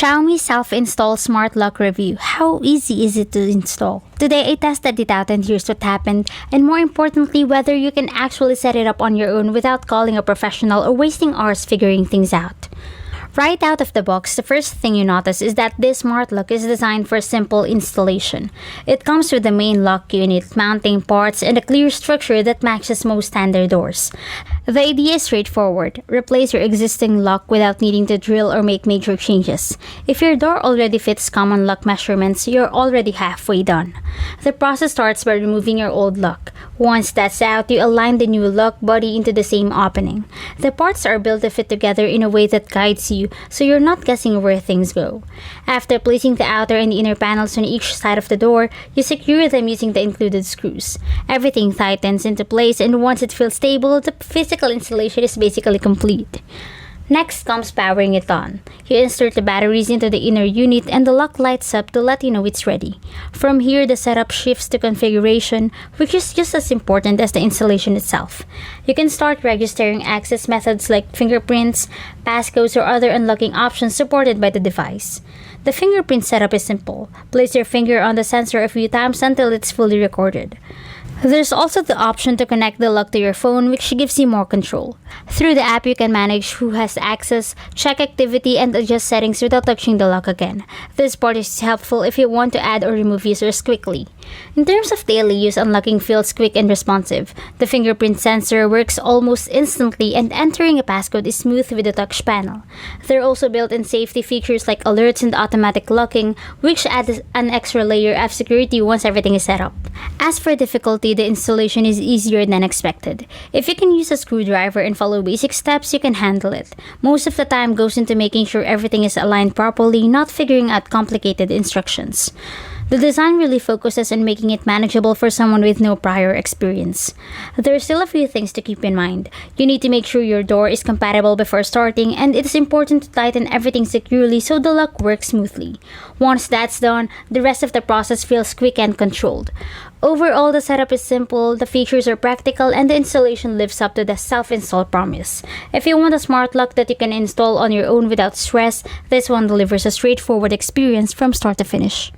Xiaomi self-install smart lock review. How easy is it to install? Today I tested it out and here's what happened, and more importantly, whether you can actually set it up on your own without calling a professional or wasting hours figuring things out. Right out of the box, the first thing you notice is that this smart lock is designed for simple installation. It comes with the main lock unit, mounting parts, and a clear structure that matches most standard doors. The idea is straightforward. Replace your existing lock without needing to drill or make major changes. If your door already fits common lock measurements, you're already halfway done. The process starts by removing your old lock. Once that's out, you align the new lock body into the same opening. The parts are built to fit together in a way that guides you, so you're not guessing where things go. After placing the outer and the inner panels on each side of the door, you secure them using the included screws. Everything tightens into place, and once it feels stable, the physical installation is basically complete. Next comes powering it on. You insert the batteries into the inner unit and the lock lights up to let you know it's ready. From here, the setup shifts to configuration, which is just as important as the installation itself. You can start registering access methods like fingerprints, passcodes, or other unlocking options supported by the device. The fingerprint setup is simple. Place your finger on the sensor a few times until it's fully recorded. There's also the option to connect the lock to your phone, which gives you more control. Through the app, you can manage who has access, check activity, and adjust settings without touching the lock again. This part is helpful if you want to add or remove users quickly. In terms of daily use, unlocking feels quick and responsive. The fingerprint sensor works almost instantly, and entering a passcode is smooth with the touch panel. There are also built-in safety features like alerts and automatic locking, which adds an extra layer of security once everything is set up. As for difficulty, the installation is easier than expected. If you can use a screwdriver and follow basic steps, you can handle it. Most of the time goes into making sure everything is aligned properly, not figuring out complicated instructions. The design really focuses on making it manageable for someone with no prior experience. There are still a few things to keep in mind. You need to make sure your door is compatible before starting, and it is important to tighten everything securely so the lock works smoothly. Once that's done, the rest of the process feels quick and controlled. Overall, the setup is simple, the features are practical, and the installation lives up to the self-install promise. If you want a smart lock that you can install on your own without stress, this one delivers a straightforward experience from start to finish.